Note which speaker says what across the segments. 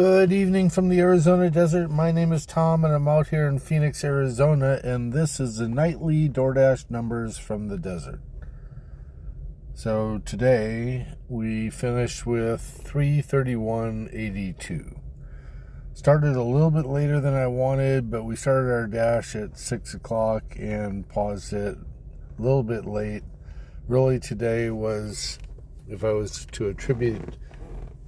Speaker 1: Good evening from the Arizona desert. My name is Tom and I'm out here in Phoenix, Arizona, and this is the nightly DoorDash numbers from the desert. So today we finished with 331.82. Started a little bit later than I wanted, but we started our dash at 6 o'clock and paused it a little bit late. Really today was, if I was to attribute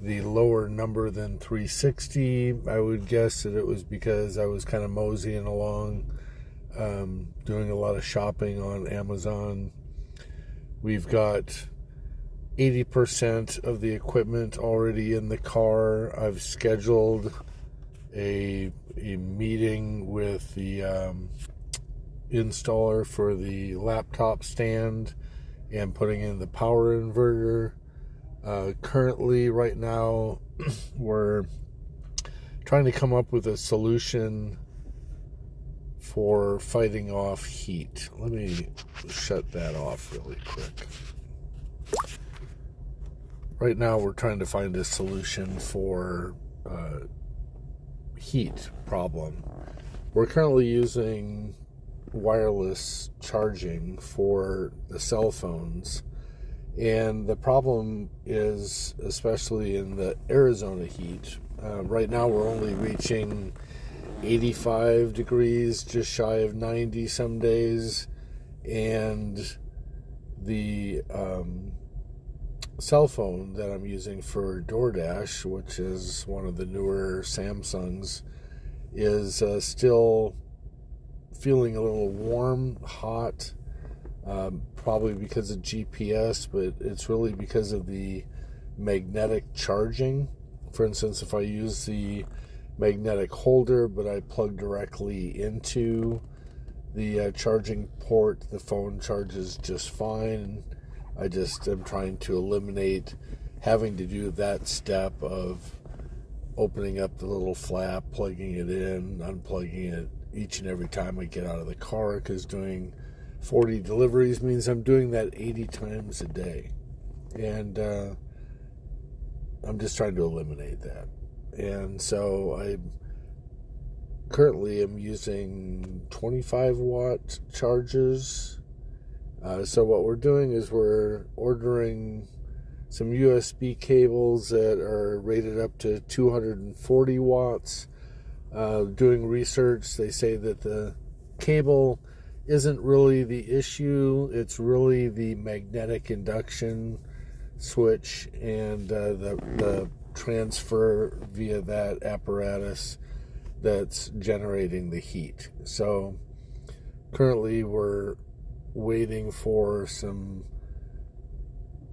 Speaker 1: the lower number than 360, I would guess that it was because I was kind of moseying along, doing a lot of shopping on Amazon. We've got 80% of the equipment already in the car. I've scheduled a meeting with the installer for the laptop stand and putting in the power inverter. Currently, right now, we're trying to come up with a solution for fighting off heat. Let me shut that off really quick. Right now, we're trying to find a solution for heat problem. We're currently using wireless charging for the cell phones. And the problem is, especially in the Arizona heat, right now we're only reaching 85 degrees, just shy of 90 some days. And the cell phone that I'm using for DoorDash, which is one of the newer Samsungs, is still feeling a little warm, hot. Probably because of GPS, but it's really because of the magnetic charging. For instance, if I use the magnetic holder, but I plug directly into the charging port, the phone charges just fine. I just am trying to eliminate having to do that step of opening up the little flap, plugging it in, unplugging it each and every time I get out of the car, because doing 40 deliveries means I'm doing that 80 times a day. And I'm just trying to eliminate that. And so I currently am using 25 watt chargers. So what we're doing is we're ordering some USB cables that are rated up to 240 watts. Doing research, they say that the cable isn't really the issue. It's really the magnetic induction switch and the transfer via that apparatus that's generating the heat. So currently we're waiting for some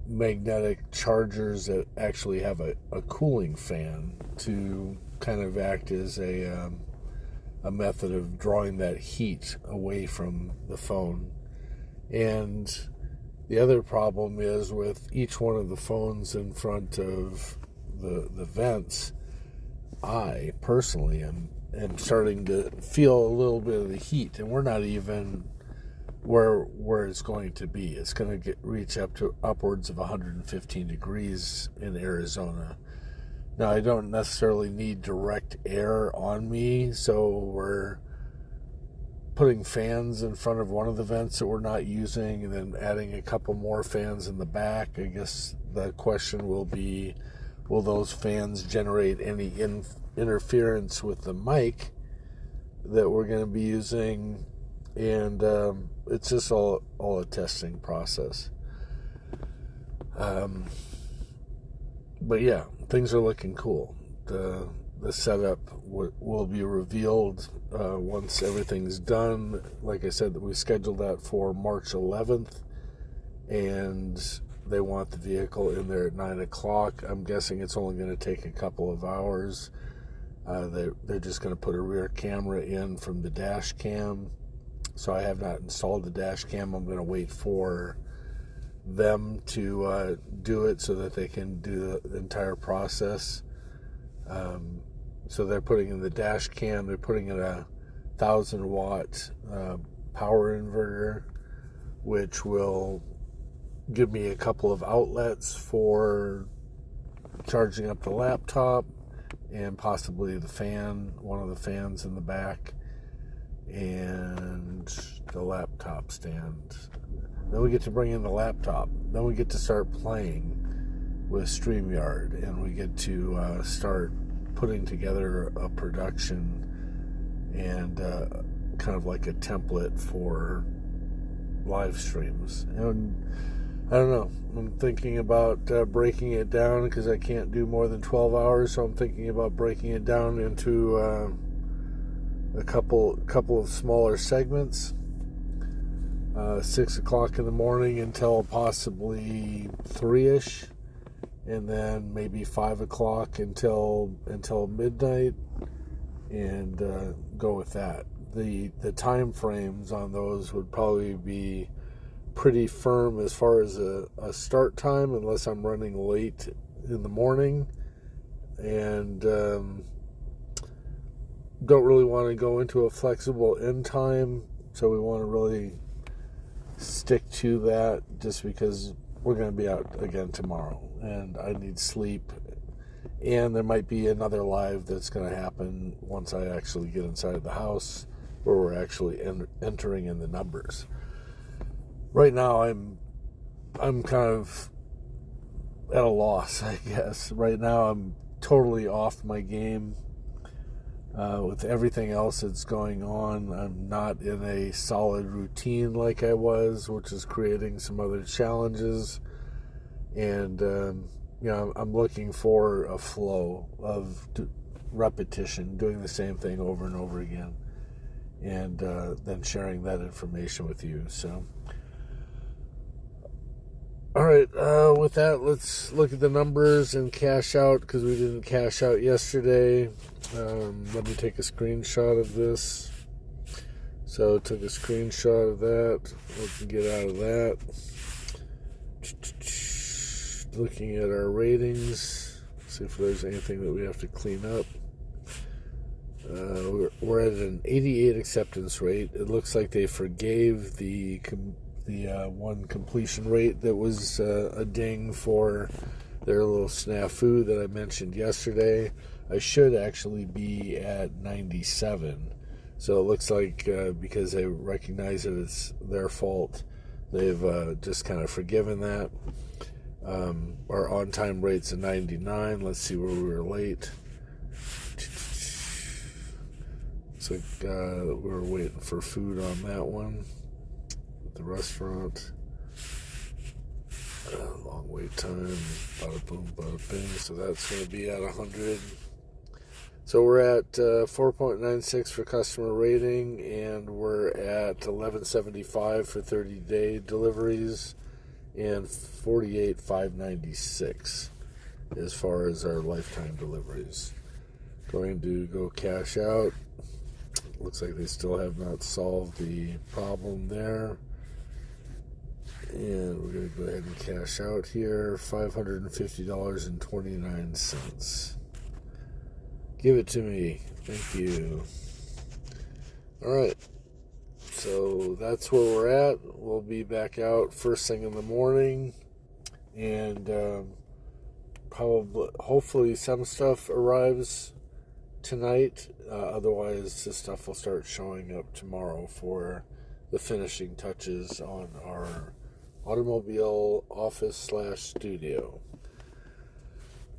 Speaker 1: magnetic chargers that actually have a cooling fan to kind of act as a method of drawing that heat away from the phone. And the other problem is with each one of the phones in front of the vents, I personally am starting to feel a little bit of the heat, and we're not even where it's going to be. It's going to reach up to upwards of 115 degrees in Arizona. Now, I don't necessarily need direct air on me, so we're putting fans in front of one of the vents that we're not using and then adding a couple more fans in the back. I guess the question will be, will those fans generate any interference with the mic that we're going to be using? And it's just all a testing process. But yeah, things are looking cool. The setup will be revealed once everything's done. Like I said, we scheduled that for March 11th, and they want the vehicle in there at 9 o'clock. I'm guessing it's only going to take a couple of hours. They're just going to put a rear camera in from the dash cam. So I have not installed the dash cam. I'm going to wait for them to do it so that they can do the entire process. So they're putting in the dash cam, they're putting in a 1,000-watt power inverter, which will give me a couple of outlets for charging up the laptop and possibly one of the fans in the back, and the laptop stand. Then we get to bring in the laptop. Then we get to start playing with StreamYard, and we get to start putting together a production and kind of like a template for live streams. And I don't know, I'm thinking about breaking it down because I can't do more than 12 hours, so I'm thinking about breaking it down into a couple of smaller segments. 6 o'clock in the morning until possibly 3-ish, and then maybe 5 o'clock until midnight, and go with that. The time frames on those would probably be pretty firm as far as a start time, unless I'm running late in the morning, and don't really want to go into a flexible end time, so we want to really stick to that, just because we're going to be out again tomorrow and I need sleep, and there might be another live that's going to happen once I actually get inside the house where we're actually entering in the numbers. Right now I'm kind of at a loss, I guess. Right now I'm totally off my game. With everything else that's going on, I'm not in a solid routine like I was, which is creating some other challenges. And, I'm looking for a flow of repetition, doing the same thing over and over again, and then sharing that information with you. So, all right, with that, let's look at the numbers and cash out, because we didn't cash out yesterday. Let me take a screenshot of this. So took a screenshot of that. We can get out of that. Looking at our ratings, see if there's anything that we have to clean up. We're at an 88 acceptance rate. It looks like they forgave the one completion rate that was a ding for their little snafu that I mentioned yesterday. I should actually be at 97. So it looks like because they recognize that it's their fault, they've just kind of forgiven that. Our on-time rate's a 99. Let's see where we were late. Looks like we were waiting for food on that one at the restaurant. Long wait time. Bada boom, bada bing. So that's going to be at 100. So we're at 4.96 for customer rating, and we're at 1175 for 30-day deliveries, and 48,596 as far as our lifetime deliveries. Going to go cash out. Looks like they still have not solved the problem there. And we're going to go ahead and cash out here, $550.29. Give it to me. Thank you. All right. So that's where we're at. We'll be back out first thing in the morning. And hopefully some stuff arrives tonight. Otherwise, the stuff will start showing up tomorrow for the finishing touches on our automobile office/studio.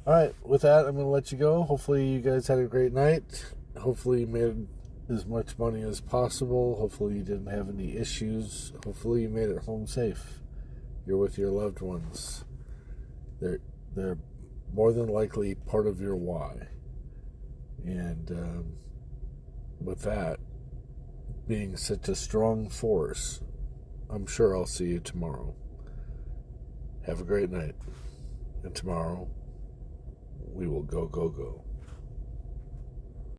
Speaker 1: All right, with that, I'm going to let you go. Hopefully you guys had a great night. Hopefully you made as much money as possible. Hopefully you didn't have any issues. Hopefully you made it home safe. You're with your loved ones. They're more than likely part of your why. And with that being such a strong force, I'm sure I'll see you tomorrow. Have a great night. And tomorrow, we will go, go, go.